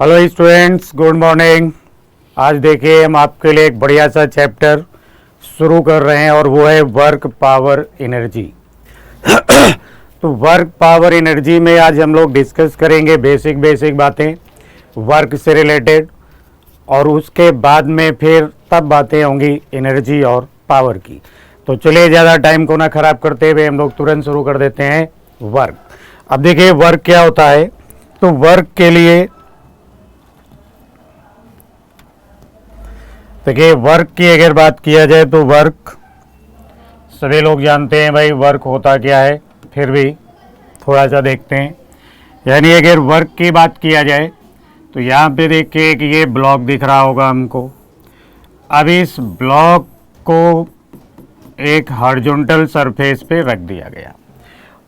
Hello students, good morning. आज देखिए हम आपके लिए एक बढ़िया सा चैप्टर शुरू कर रहे हैं और वो है वर्क पावर एनर्जी। तो वर्क पावर एनर्जी में आज हम लोग डिस्कस करेंगे बेसिक बातें वर्क से रिलेटेड, और उसके बाद में फिर तब बातें होंगी एनर्जी और पावर की। तो चलिए ज़्यादा टाइम को ना ख़राब करते हुए हम लोग तुरंत शुरू कर देते हैं वर्क। अब देखिए वर्क क्या होता है। तो वर्क के लिए देखिए वर्क की अगर बात किया जाए तो वर्क सभी लोग जानते हैं भाई, वर्क होता क्या है, फिर भी थोड़ा सा देखते हैं। यानी अगर वर्क की बात किया जाए तो यहाँ पे देखिए कि ये ब्लॉक दिख रहा होगा हमको। अब इस ब्लॉक को एक हॉरिजॉन्टल सरफेस पे रख दिया गया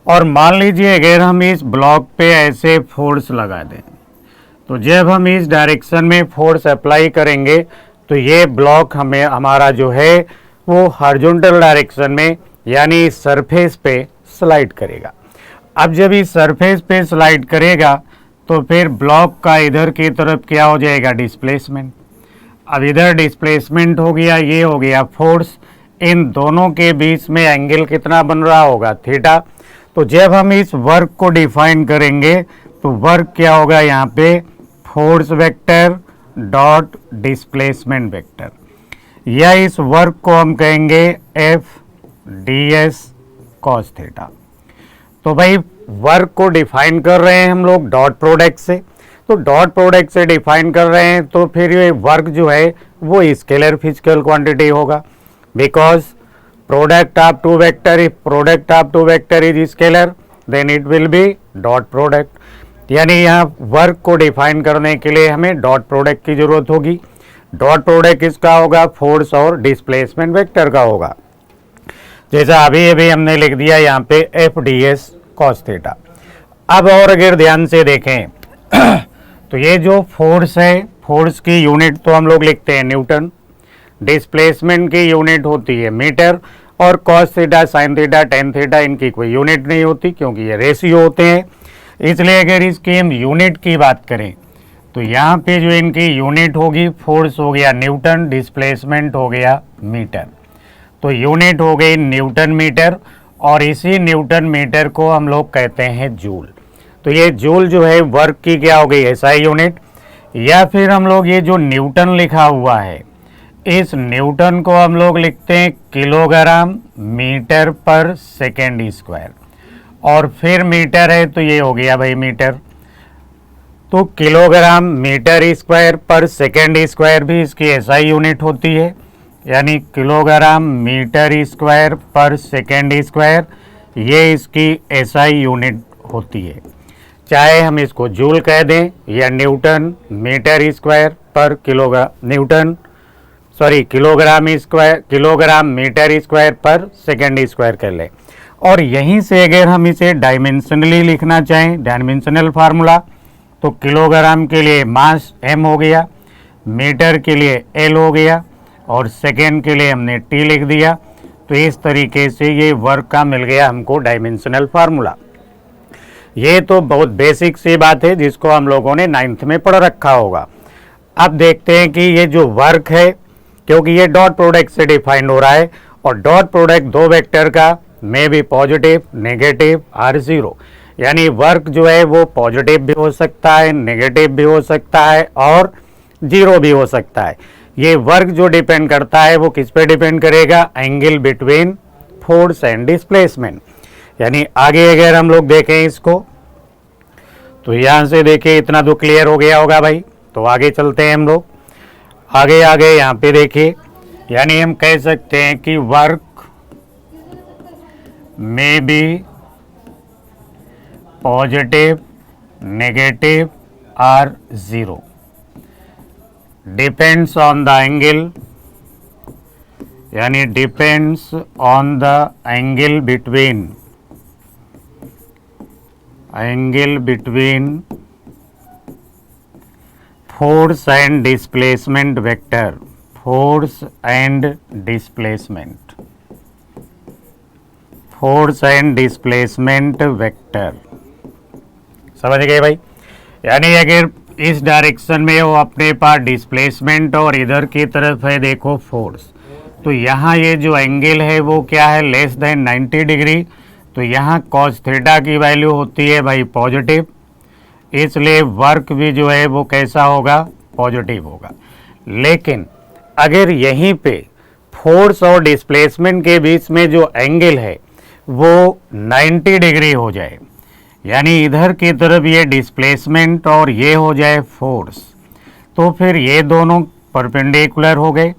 और मान लीजिए अगर हम इस ब्लॉक पे ऐसे फोर्स लगा दें तो जब हम इस डायरेक्शन में फोर्स अप्लाई करेंगे तो ये ब्लॉक हमें हमारा जो है वो हॉरिजॉन्टल डायरेक्शन में यानी सरफेस पे स्लाइड करेगा। अब जब इस सरफेस पे स्लाइड करेगा तो फिर ब्लॉक का इधर की तरफ क्या हो जाएगा, डिस्प्लेसमेंट। अब इधर डिस्प्लेसमेंट हो गया, ये हो गया फोर्स। इन दोनों के बीच में एंगल कितना बन रहा होगा, थीटा। तो जब हम इस वर्क को डिफाइन करेंगे तो वर्क क्या होगा, यहाँ पे force vector dot displacement vector, या इस वर्क को हम कहेंगे F D S cos theta. तो भाई वर्क को डिफाइन कर रहे हैं हम लोग डॉट प्रोडक्ट से, तो डॉट प्रोडक्ट से डिफाइन कर रहे हैं तो फिर ये वर्क जो है वो स्केलर फिजिकल क्वांटिटी होगा, because product of two vector, if product of two vector is scalar then it will be dot product. यानी यहाँ वर्क को डिफाइन करने के लिए हमें डॉट प्रोडक्ट की जरूरत होगी। डॉट प्रोडक्ट किसका होगा, फोर्स और डिस्प्लेसमेंट वेक्टर का होगा, जैसा अभी हमने लिख दिया यहाँ पे F D S cos theta. अब और अगर ध्यान से देखें तो ये जो फोर्स है, फोर्स की यूनिट तो हम लोग लिखते हैं न्यूटन, डिस्प्लेसमेंट की यूनिट होती है मीटर, और cos theta, sine theta, tan theta इनकी कोई यूनिट नहीं होती क्योंकि ये रेशियो होते हैं। इसलिए अगर इसकी हम यूनिट की बात करें तो यहाँ पे जो इनकी यूनिट होगी, फोर्स हो गया न्यूटन, डिस्प्लेसमेंट हो गया मीटर। तो यूनिट हो गई न्यूटन मीटर, और इसी न्यूटन मीटर को हम लोग कहते हैं जूल। तो ये जूल जो है वर्क की क्या हो गई, एसआई यूनिट। या फिर हम लोग ये जो न्यूटन लिखा हुआ है, इस न्यूटन को हम लोग लिखते हैं किलोग्राम मीटर पर सेकेंड स्क्वायर, और फिर मीटर है तो ये हो गया भाई मीटर। तो किलोग्राम मीटर स्क्वायर पर सेकेंड स्क्वायर भी इसकी एसआई यूनिट होती है, यानी किलोग्राम मीटर स्क्वायर पर सेकेंड स्क्वायर, ये इसकी एसआई यूनिट होती है। चाहे हम इसको जूल कह दें या न्यूटन मीटर स्क्वायर पर किलोग्राम मीटर स्क्वायर पर सेकेंड स्क्वायर कर लें। और यहीं से अगर हम इसे डायमेंशनली लिखना चाहें, डायमेंशनल फार्मूला, तो किलोग्राम के लिए मास m हो गया, मीटर के लिए l हो गया, और सेकेंड के लिए हमने t लिख दिया। तो इस तरीके से ये वर्क का मिल गया हमको डायमेंशनल फार्मूला। ये तो बहुत बेसिक सी बात है जिसको हम लोगों ने 9th में पढ़ रखा होगा। अब देखते हैं कि ये जो वर्क है, क्योंकि ये डॉट प्रोडक्ट से डिफाइंड हो रहा है, और डॉट प्रोडक्ट दो वेक्टर का मे बी पॉजिटिव, नेगेटिव और जीरो, यानी वर्क जो है वो पॉजिटिव भी हो सकता है, नेगेटिव भी हो सकता है और जीरो भी हो सकता है। ये वर्क जो डिपेंड करता है वो किस पे डिपेंड करेगा, angle between force and displacement. यानी आगे अगर हम लोग देखें इसको तो यहाँ से देखिए इतना तो क्लियर हो गया होगा भाई। तो आगे चलते हैं हम लोग, आगे यहाँ पे देखिए, यानी हम कह सकते हैं कि work may be positive, negative or zero, depends on the angle, यानी depends on the angle between force and displacement vector, force and displacement, force and displacement vector. समझ गए भाई। यानी अगर इस डायरेक्शन में वो अपने पास डिस्प्लेसमेंट और इधर की तरफ है देखो फोर्स। तो यहाँ ये जो एंगल है वो क्या है, लेस देन 90 डिग्री। तो यहाँ कॉस थीटा की वैल्यू होती है भाई पॉजिटिव, इसलिए वर्क भी जो है वो कैसा होगा, पॉजिटिव होगा। लेकिन अगर यहीं पे फोर्स और डिस्प्लेसमेंट के बीच में जो एंगल है वो 90 डिग्री हो जाए, यानी इधर की तरफ ये डिस्प्लेसमेंट और ये हो जाए फोर्स, तो फिर ये दोनों परपेंडिकुलर हो गए,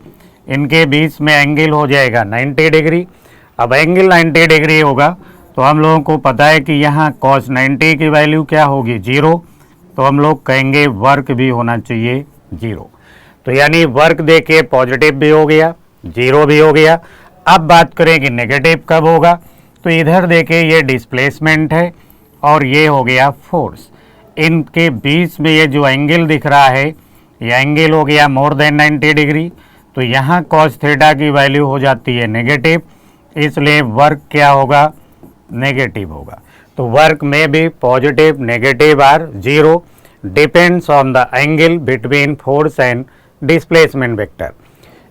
इनके बीच में एंगल हो जाएगा 90 डिग्री। अब एंगल 90 डिग्री होगा तो हम लोगों को पता है कि यहाँ cos 90 की वैल्यू क्या होगी, 0। तो हम लोग कहेंगे वर्क भी होना चाहिए 0। तो यानी वर्क देके पॉजिटिव भी हो गया, 0 भी हो गया। अब बात करें कि नेगेटिव कब होगा, तो इधर देखे ये डिस्प्लेसमेंट है और ये हो गया फोर्स, इनके बीच में ये जो एंगल दिख रहा है ये एंगल हो गया मोर देन 90 डिग्री। तो यहाँ cos थीटा की वैल्यू हो जाती है नेगेटिव, इसलिए वर्क क्या होगा, नेगेटिव होगा। तो वर्क में भी positive negative are 0, depends on the angle between force and displacement vector.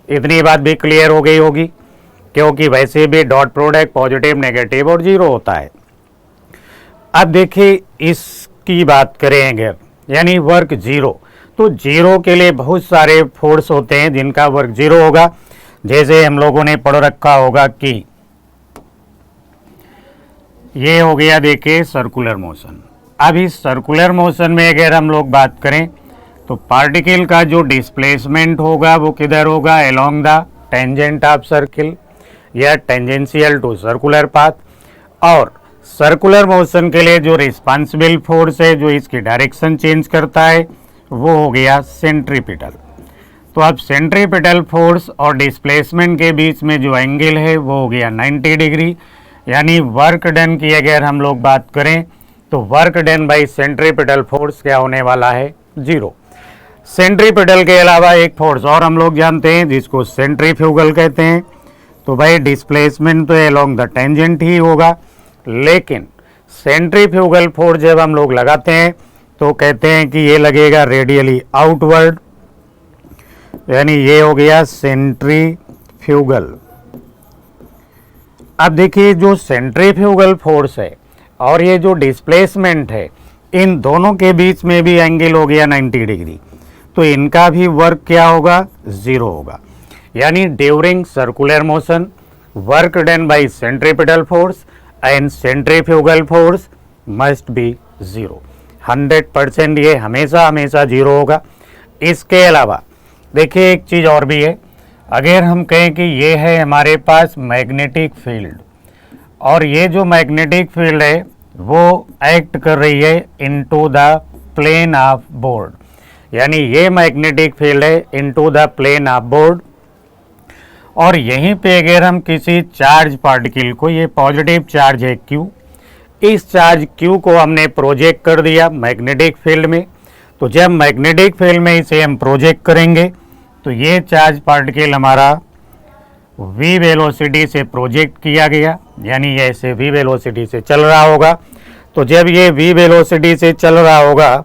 इतनी बात भी क्लियर हो गई होगी, क्योंकि वैसे भी डॉट प्रोडक्ट पॉजिटिव नेगेटिव और 0 होता है। अब देखिए इसकी बात करेंगे, यानी वर्क 0। तो 0 के लिए बहुत सारे फोर्स होते हैं जिनका वर्क 0 होगा। जैसे हम लोगों ने पढ़ रखा होगा कि ये हो गया देखिए सर्कुलर मोशन। अब इस सर्कुलर मोशन में अगर हम लोग बात करें तो पार्टिकल का जो डिस्प्लेसमेंट होगा वो किधर होगा, along the tangent of circle या टेंजेंशियल टू सर्कुलर पाथ। और सर्कुलर मोशन के लिए जो रिस्पांसिबल फोर्स है जो इसकी डायरेक्शन चेंज करता है वो हो गया सेंट्रीपिटल। तो अब सेंट्रीपिटल फोर्स और डिस्प्लेसमेंट के बीच में जो एंगल है वो हो गया 90 डिग्री। यानी वर्क डन की अगर हम लोग बात करें तो work done by centripetal force क्या होने वाला है, 0। सेंट्रीपिटल के अलावा एक फोर्स और हम लोग जानते हैं जिसको सेंट्रीफ्यूगल कहते हैं। तो भाई डिस्प्लेसमेंट तो अलोंग द टेंजेंट ही होगा, लेकिन सेंट्रीफ्यूगल फोर्स जब हम लोग लगाते हैं तो कहते हैं कि ये लगेगा रेडियली आउटवर्ड, यानी ये हो गया सेंट्रीफ्यूगल। अब देखिए जो सेंट्रीफ्यूगल फोर्स है और ये जो डिस्प्लेसमेंट है, इन दोनों के बीच में भी एंगल हो गया 90 डिग्री। तो इनका भी वर्क क्या होगा, 0 होगा। यानी during circular motion work done by centripetal force and centrifugal force must be 0। 100% ये हमेशा 0 होगा। इसके अलावा देखिए एक चीज़ और भी है, अगर हम कहें कि ये है हमारे पास मैग्नेटिक फील्ड और ये जो मैग्नेटिक फील्ड है वो एक्ट कर रही है into the plane of board, यानी ये मैग्नेटिक फील्ड है into the plane of board. और यहीं पे अगर हम किसी चार्ज पार्टिकल को, ये पॉजिटिव चार्ज है Q, इस चार्ज Q को हमने प्रोजेक्ट कर दिया मैग्नेटिक फील्ड में। तो जब मैग्नेटिक फील्ड में इसे हम प्रोजेक्ट करेंगे तो ये चार्ज पार्टिकल हमारा v वेलोसिटी से प्रोजेक्ट किया गया, यानी ये ऐसे v वेलोसिटी से चल रहा होगा। तो जब ये v वेलोसिटी से चल रहा होगा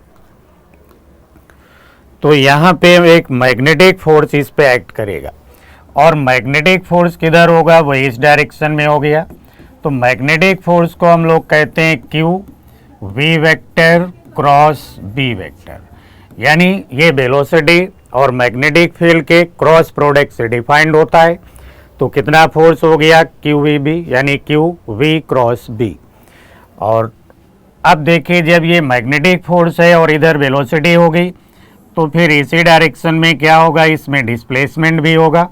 तो यहाँ पे एक मैग्नेटिक फोर्स इस पे एक्ट करेगा, और मैग्नेटिक फोर्स किधर होगा, वो इस डायरेक्शन में हो गया। तो मैग्नेटिक फोर्स को हम लोग कहते हैं Q v vector cross b vector, यानी ये वेलोसिटी और मैग्नेटिक फील्ड के क्रॉस प्रोडक्ट से डिफाइंड होता है। तो कितना फोर्स हो गया, QVB, यानी Q v क्रॉस b। और अब देखिए जब ये मैग्नेटिक फोर्स है और इधर वेलोसिटी हो गई तो फिर इसी डायरेक्शन में क्या होगा, इसमें डिस्प्लेसमेंट भी होगा,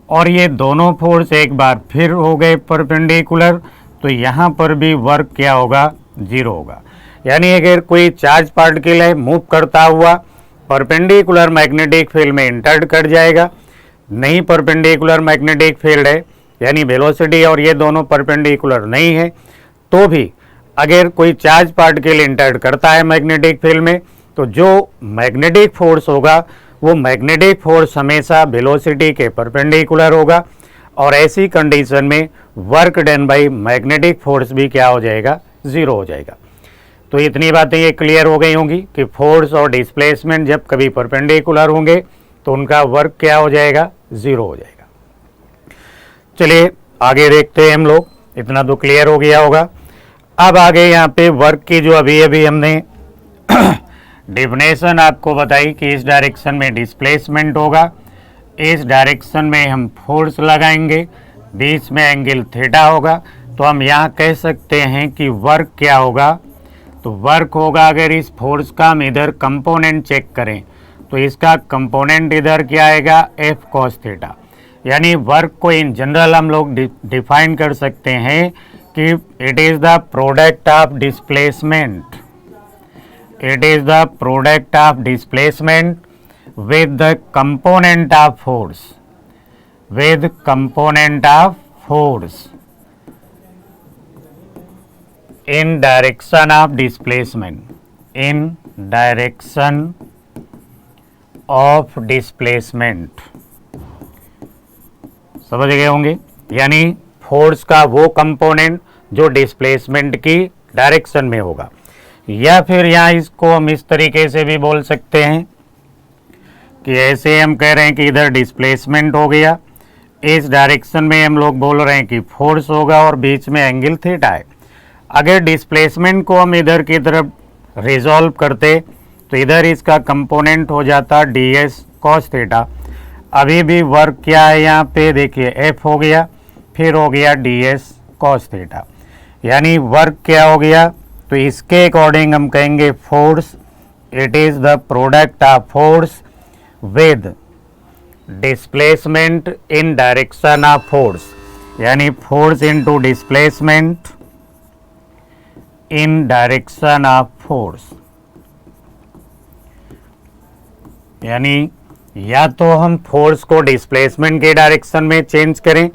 और ये दोनों फोर्स एक बार फिर हो गए परपेंडिकुलर। तो यहाँ पर भी वर्क क्या होगा, 0 होगा। यानी अगर कोई चार्ज पार्टिकल है मूव करता हुआ परपेंडिकुलर मैग्नेटिक फील्ड में इंटर कर जाएगा, नहीं परपेंडिकुलर मैग्नेटिक फील्ड है यानी वेलोसिटी और ये दोनों परपेंडिकुलर नहीं है, तो भी अगर कोई चार्ज पार्टिकल इंटर करता है मैग्नेटिक फील्ड में तो जो मैग्नेटिक फोर्स होगा वो मैग्नेटिक फोर्स हमेशा वेलोसिटी के परपेंडिकुलर होगा, और ऐसी कंडीशन में work done by magnetic force भी क्या हो जाएगा, 0 हो जाएगा। तो इतनी बातें ये क्लियर हो गई होंगी कि फोर्स और डिस्प्लेसमेंट जब कभी परपेंडिकुलर होंगे तो उनका वर्क क्या हो जाएगा, ज़ीरो हो जाएगा। चलिए आगे देखते हैं हम लोग, इतना तो क्लियर हो गया होगा। अब आगे यहाँ पे वर्क की जो अभी अभी हमने डिफिनेशन आपको बताई कि इस डायरेक्शन में डिस्प्लेसमेंट होगा, इस डायरेक्शन में हम फोर्स लगाएंगे, बीच में एंगल थीटा होगा, तो हम यहाँ कह सकते हैं कि वर्क क्या होगा। तो वर्क होगा, अगर इस फोर्स का हम इधर कंपोनेंट चेक करें तो इसका कंपोनेंट इधर क्या आएगा, एफ कॉस थीटा। यानी वर्क को इन जनरल हम लोग डिफाइन कर सकते हैं कि it is the product of displacement, it is the product of displacement with the component of force, with component of force in direction of displacement, in direction of displacement। समझ गए होंगे, यानी फोर्स का वो कंपोनेंट जो displacement की direction में होगा। या फिर यहाँ इसको हम इस तरीके से भी बोल सकते हैं कि ऐसे हम कह रहे हैं कि इधर डिस्प्लेसमेंट हो गया, इस डायरेक्शन में हम लोग बोल रहे हैं कि फोर्स होगा और बीच में एंगल थीटा है। अगर डिस्प्लेसमेंट को हम इधर की तरफ रिजॉल्व करते तो इधर इसका कंपोनेंट हो जाता डी एस कॉस थीटा। अभी भी वर्क क्या है यहाँ पे देखिए, एफ हो गया, फिर हो गया डी एस कॉस थीटा, यानी वर्क क्या हो गया। तो इसके अकॉर्डिंग हम कहेंगे force, it is the product of force with displacement in direction of force, यानी force into displacement in direction of force। यानी या तो हम फोर्स को डिस्प्लेसमेंट के डायरेक्शन में चेंज करें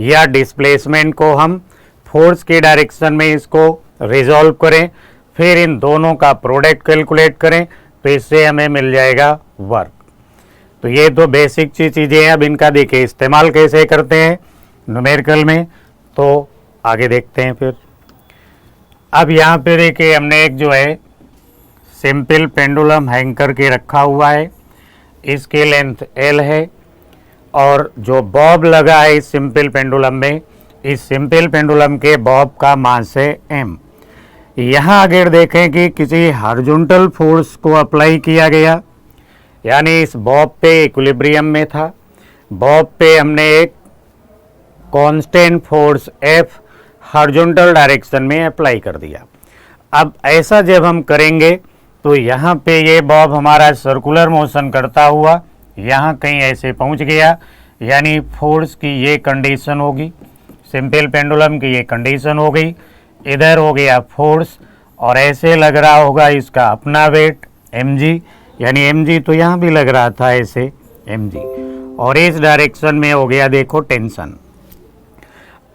या डिस्प्लेसमेंट को हम फोर्स के डायरेक्शन में इसको रिजॉल्व करें, फिर इन दोनों का प्रोडक्ट कैलकुलेट करें तो इससे हमें मिल जाएगा वर्क। तो ये तो बेसिक चीज़ें हैं। अब इनका देखिए इस्तेमाल कैसे करते हैं न्यूमेरिकल में, तो आगे देखते हैं फिर। अब यहाँ पे देखिए हमने एक जो है सिंपल पेंडुलम हैंग करके रखा हुआ है, इसकी लेंथ L है और जो बॉब लगा है इस सिंपल पेंडुलम में, इस सिंपल पेंडुलम के बॉब का मास है m। यहाँ अगर देखें कि किसी हॉरिजॉन्टल फोर्स को अप्लाई किया गया, यानी इस बॉब पे इक्विलिब्रियम में था, बॉब पे हमने एक constant force F horizontal direction में अप्लाई कर दिया। अब ऐसा जब हम करेंगे तो यहाँ पे ये बॉब हमारा सर्कुलर मोशन करता हुआ यहाँ कहीं ऐसे पहुँच गया, यानी फोर्स की ये कंडीशन होगी, सिंपल पेंडुलम की ये कंडीशन हो गई, इधर हो गया फोर्स और ऐसे लग रहा होगा इसका अपना वेट mg, यानी mg तो यहाँ भी लग रहा था ऐसे mg, और इस डायरेक्शन में हो गया देखो टेंशन।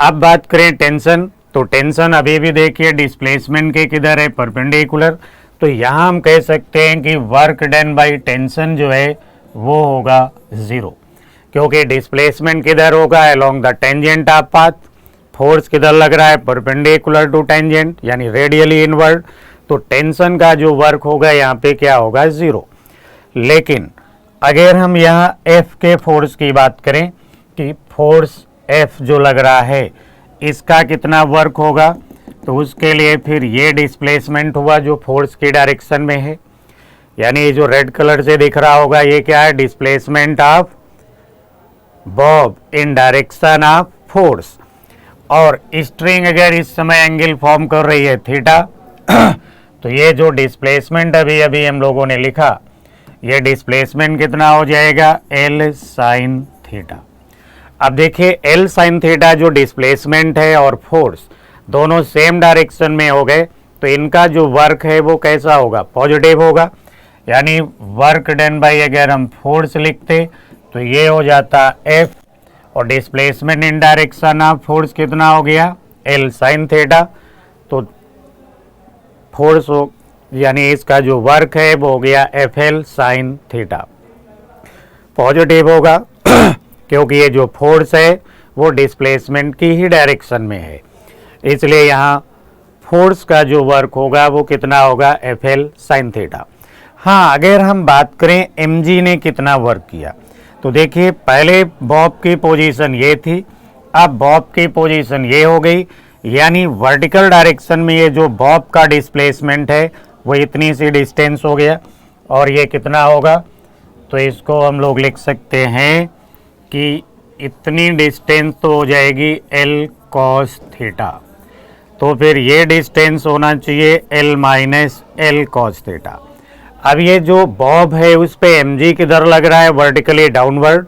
अब बात करें टेंशन, तो टेंशन अभी भी देखिए डिस्प्लेसमेंट के किधर है, परपेंडिकुलर। तो यहाँ हम कह सकते हैं कि वर्क डन बाय टेंशन जो है वो होगा ज़ीरो, क्योंकि डिस्प्लेसमेंट किधर होगा, along the tangent of path, force किधर लग रहा है, परपेंडिकुलर टू टेंजेंट यानी रेडियली इनवर्ड। तो टेंशन का जो वर्क होगा यहाँ पे क्या होगा, ज़ीरो। लेकिन अगर हम यहाँ F के फोर्स की बात करें कि फोर्स F जो लग रहा है इसका कितना वर्क होगा, तो उसके लिए फिर ये डिस्प्लेसमेंट हुआ जो फोर्स की डायरेक्शन में है, यानी जो रेड कलर से दिख रहा होगा ये क्या है, displacement of Bob in direction of force. और स्ट्रिंग अगर इस समय एंगल फॉर्म कर रही है थीटा, तो ये जो डिस्प्लेसमेंट अभी अभी हम लोगों ने लिखा, ये डिस्प्लेसमेंट कितना हो जाएगा, L साइन थीटा। अब देखिए L साइन थीटा जो डिस्प्लेसमेंट है और फोर्स दोनों सेम डायरेक्शन में हो गए, तो इनका जो वर्क है वो कैसा होगा, पॉजिटिव होगा। यानी वर्क डन बाय अगर हम फोर्स लिखते तो ये हो जाता F, और displacement in direction of force कितना हो गया, L साइन थीटा। तो फोर्स हो यानी इसका जो वर्क है वो हो गया FL साइन थीटा, पॉजिटिव होगा क्योंकि ये जो फोर्स है वो डिस्प्लेसमेंट की ही डायरेक्शन में है, इसलिए यहाँ फोर्स का जो वर्क होगा वो कितना होगा, एफ एल साइन थीटा। हाँ, अगर हम बात करें mg ने कितना वर्क किया, तो देखिए पहले बॉब की पोजीशन ये थी, अब बॉब की पोजीशन ये हो गई, यानी वर्टिकल डायरेक्शन में ये जो बॉब का डिस्प्लेसमेंट है वो इतनी सी डिस्टेंस हो गया, और ये कितना होगा, तो इसको हम लोग लिख सकते हैं कि इतनी डिस्टेंस तो हो जाएगी एल कॉस थीटा। तो फिर ये डिस्टेंस होना चाहिए L minus L cos theta. अब ये जो बॉब है उस पे mg किधर लग रहा है, वर्टिकली डाउनवर्ड,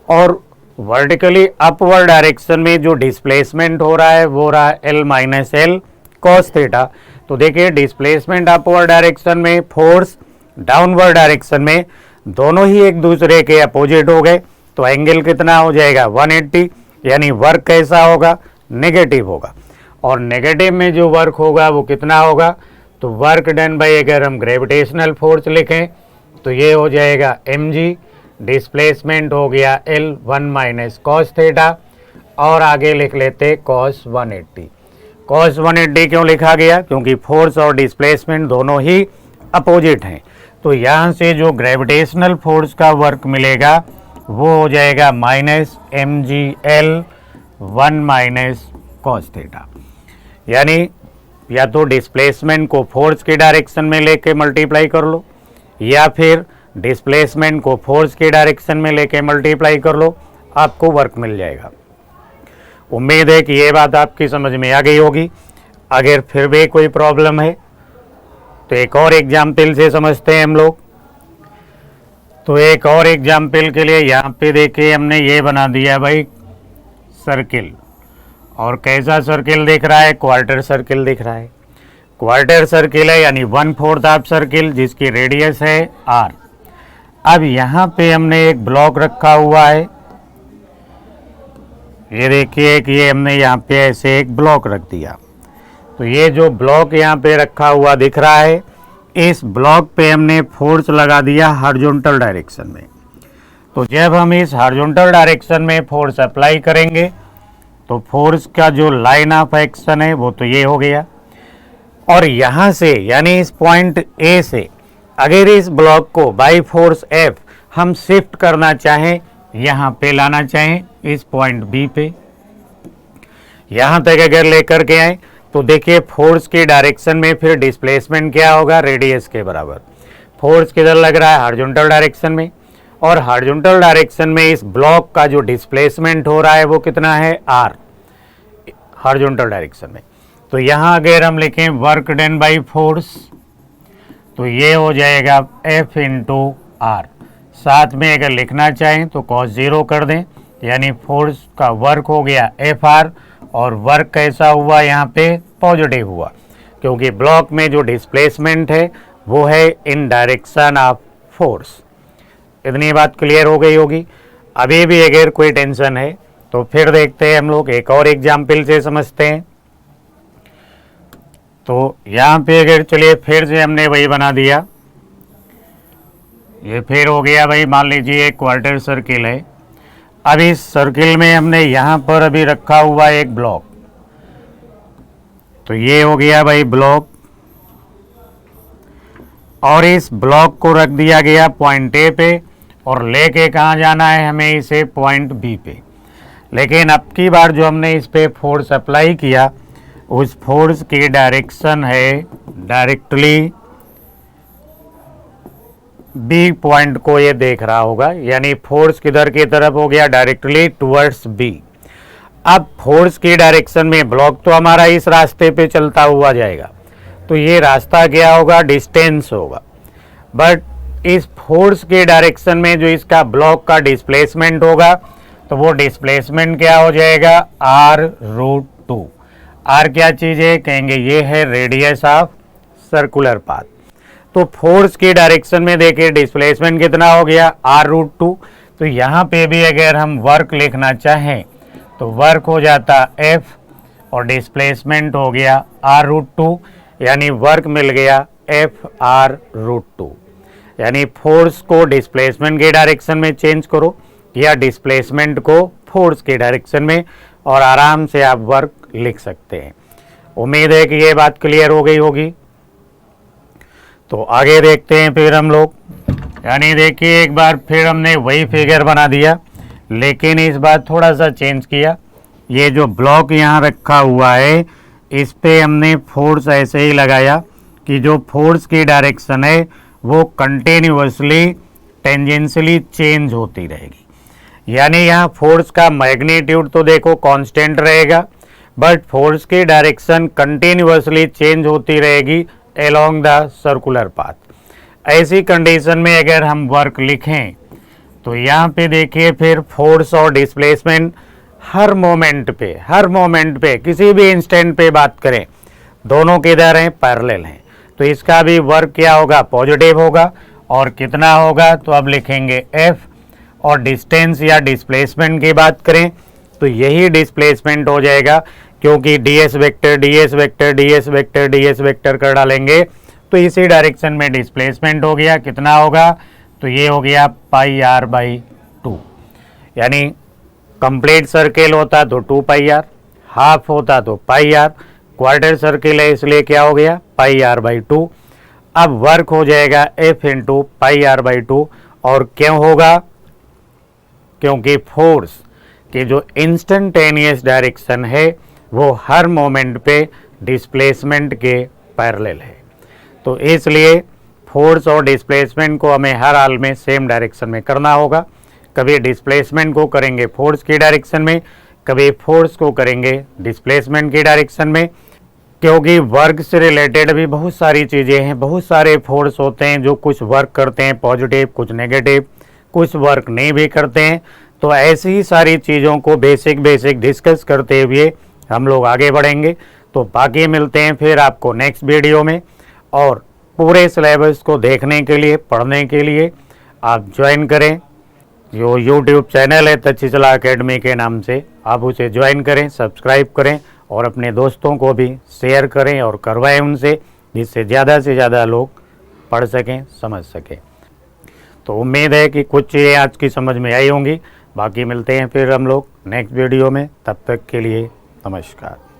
और वर्टिकली अपवर्ड डायरेक्शन में जो डिस्प्लेसमेंट हो रहा है वो रहा L minus L cos theta. तो देखिए डिस्प्लेसमेंट अपवर्ड डायरेक्शन में, फोर्स डाउनवर्ड डायरेक्शन में, दोनों ही एक दूसरे के अपोजिट हो गए, तो एंगल कितना हो जाएगा 180, यानी वर्क कैसा होगा, नेगेटिव होगा। और नेगेटिव में जो वर्क होगा वो कितना होगा, तो वर्क डन बाय, अगर हम ग्रेविटेशनल फोर्स लिखें तो ये हो जाएगा mg, डिस्प्लेसमेंट हो गया L 1 माइनस कॉस थीटा, और आगे लिख लेते कॉस 180। कॉस 180 क्यों लिखा गया, क्योंकि फोर्स और डिस्प्लेसमेंट दोनों ही अपोजिट हैं। तो यहाँ से जो ग्रेविटेशनल फोर्स का वर्क मिलेगा वो हो जाएगा minus mg L 1 minus cos theta, यानी या तो डिस्प्लेसमेंट को फोर्स की डायरेक्शन में लेके मल्टीप्लाई कर लो, या फिर डिस्प्लेसमेंट को फोर्स की डायरेक्शन में लेके मल्टीप्लाई कर लो, आपको वर्क मिल जाएगा। उम्मीद है कि ये बात आपकी समझ में आ गई होगी। अगर फिर भी कोई प्रॉब्लम है तो एक और एग्जाम्पल से समझते हैं हम लोग। तो एक और एग्जाम्पल के लिए यहाँ पे देखिए हमने ये बना दिया भाई सर्किल, और कैसा सर्किल दिख रहा है, क्वार्टर सर्किल दिख रहा है। क्वार्टर सर्किल है यानी 1/4 ऑफ सर्किल, जिसकी रेडियस है r। अब यहाँ पे हमने एक ब्लॉक रखा हुआ है, ये देखिए कि ये हमने यहाँ पे ऐसे एक ब्लॉक रख दिया। तो ये जो ब्लॉक यहाँ पे रखा हुआ दिख रहा है, इस ब्लॉक पे हमने फोर्स लगा दिया हॉरिजॉन्टल डायरेक्शन में। तो जब हम इस हॉरिजॉन्टल डायरेक्शन में फोर्स अप्लाई करेंगे तो फोर्स का जो लाइन ऑफ एक्शन है वो तो ये हो गया, और यहाँ से यानी इस पॉइंट ए से अगर इस ब्लॉक को बाई फोर्स F हम शिफ्ट करना चाहें, यहाँ पे लाना चाहें इस पॉइंट बी पे, यहाँ तक अगर लेकर के आए तो देखिए फोर्स की डायरेक्शन में फिर डिस्प्लेसमेंट क्या होगा, रेडियस के बराबर। फोर्स किधर लग रहा है, हॉरिजॉन्टल डायरेक्शन में, और हॉरिजॉन्टल डायरेक्शन में इस ब्लॉक का जो डिस्प्लेसमेंट हो रहा है वो कितना है, r, हॉरिजॉन्टल डायरेक्शन में। तो यहाँ अगर हम लिखें वर्क डन बाई फोर्स तो ये हो जाएगा F इंटू आर। साथ में अगर लिखना चाहें तो cos 0 कर दें, यानी फोर्स का वर्क हो गया Fr, और वर्क कैसा हुआ, यहाँ पे पॉजिटिव हुआ, क्योंकि ब्लॉक में जो डिस्प्लेसमेंट है वो है इन डायरेक्शन ऑफ फोर्स। इतनी बात क्लियर हो गई होगी। अभी भी अगर कोई टेंशन है तो फिर देखते हैं हम लोग, एक और एग्जाम्पल से समझते हैं। तो यहाँ पे अगर चलिए फिर से हमने वही बना दिया, ये फिर हो गया भाई, मान लीजिए एक क्वार्टर सर्किल है। अब इस सर्किल में हमने यहाँ पर अभी रखा हुआ एक ब्लॉक, तो ये हो गया भाई ब्लॉक, और इस ब्लॉक को रख दिया गया पॉइंट ए पे, और लेके कहाँ जाना है हमें, इसे पॉइंट बी पे। लेकिन अब की बार जो हमने इस पे फोर्स अप्लाई किया, उस फोर्स की डायरेक्शन है डायरेक्टली बी पॉइंट को ये देख रहा होगा, यानी फोर्स किधर की तरफ हो गया, डायरेक्टली टुवर्ड्स बी। अब फोर्स की डायरेक्शन में ब्लॉक तो हमारा इस रास्ते पे चलता हुआ जाएगा, तो ये रास्ता क्या होगा, डिस्टेंस होगा। बट इस फोर्स की डायरेक्शन में जो इसका ब्लॉक का डिस्प्लेसमेंट होगा, तो वो डिस्प्लेसमेंट क्या हो जाएगा, r√2। r क्या चीज़ है, कहेंगे ये है रेडियस ऑफ सर्कुलर पाथ। तो फोर्स की डायरेक्शन में देखिए डिस्प्लेसमेंट कितना हो गया, r√2। तो यहाँ पे भी अगर हम वर्क लिखना चाहें तो वर्क हो जाता F, और डिस्प्लेसमेंट हो गया r√2, यानी वर्क मिल गया Fr√2। यानी फोर्स को डिस्प्लेसमेंट के डायरेक्शन में चेंज करो, या डिस्प्लेसमेंट को फोर्स के डायरेक्शन में, और आराम से आप वर्क लिख सकते हैं। उम्मीद है कि ये बात क्लियर हो गई होगी। तो आगे देखते हैं फिर हम लोग। यानी देखिए एक बार फिर हमने वही फिगर बना दिया, लेकिन इस बार थोड़ा सा चेंज किया। ये जो ब्लॉक यहाँ रखा हुआ है इस पे हमने फोर्स ऐसे ही लगाया कि जो फोर्स की डायरेक्शन है वो कंटिन्यूअसली टेंजेंशियली चेंज होती रहेगी। यानी यहाँ फोर्स का मैग्नीट्यूड तो देखो कांस्टेंट रहेगा, बट फोर्स की डायरेक्शन कंटिन्यूअसली चेंज होती रहेगी अलोंग द सर्कुलर पाथ। ऐसी कंडीशन में अगर हम वर्क लिखें तो यहाँ पे देखिए फिर फोर्स और डिस्प्लेसमेंट हर मोमेंट पे किसी भी इंस्टेंट पे बात करें, दोनों किधर हैं, पैरेलल हैं। तो इसका भी वर्क क्या होगा, पॉजिटिव होगा। और कितना होगा तो अब लिखेंगे F। और डिस्टेंस या डिस्प्लेसमेंट की बात करें तो यही डिस्प्लेसमेंट हो जाएगा, क्योंकि ds वेक्टर कर डालेंगे तो इसी डायरेक्शन में डिस्प्लेसमेंट हो गया। कितना होगा तो ये हो गया पाई r बाई 2। यानी कंप्लीट सर्किल होता तो 2 पाई r, हाफ होता तो पाई r, क्वार्टर सर्किल है इसलिए क्या हो गया पाई r बाई 2। अब वर्क हो जाएगा F into pi r by 2। और क्यों होगा, क्योंकि फोर्स की जो इंस्टेंटेनियस डायरेक्शन है वो हर मोमेंट पे डिस्प्लेसमेंट के पैरेलल है। तो इसलिए फोर्स और डिस्प्लेसमेंट को हमें हर हाल में सेम डायरेक्शन में करना होगा। कभी डिस्प्लेसमेंट को करेंगे फोर्स की डायरेक्शन में, कभी फोर्स को करेंगे डिस्प्लेसमेंट की डायरेक्शन में, क्योंकि वर्क से रिलेटेड भी बहुत सारी चीज़ें हैं। बहुत सारे फोर्स होते हैं जो कुछ वर्क करते हैं पॉजिटिव, कुछ नेगेटिव, कुछ वर्क नहीं भी करते हैं। तो ऐसी ही सारी चीज़ों को बेसिक डिस्कस करते हुए हम लोग आगे बढ़ेंगे। तो बाकी मिलते हैं फिर आपको नेक्स्ट वीडियो में। और पूरे सिलेबस को देखने के लिए, पढ़ने के लिए आप ज्वाइन करें जो यूट्यूब चैनल है तक्षशिला एकेडमी के नाम से, आप उसे ज्वाइन करें, सब्सक्राइब करें और अपने दोस्तों को भी शेयर करें और करवाएं उनसे, जिससे ज़्यादा से ज़्यादा लोग पढ़ सकें, समझ सकें। तो उम्मीद है कि कुछ चीज़ें आज की समझ में आई होंगी। बाकी मिलते हैं फिर हम लोग नेक्स्ट वीडियो में। तब तक के लिए नमस्कार।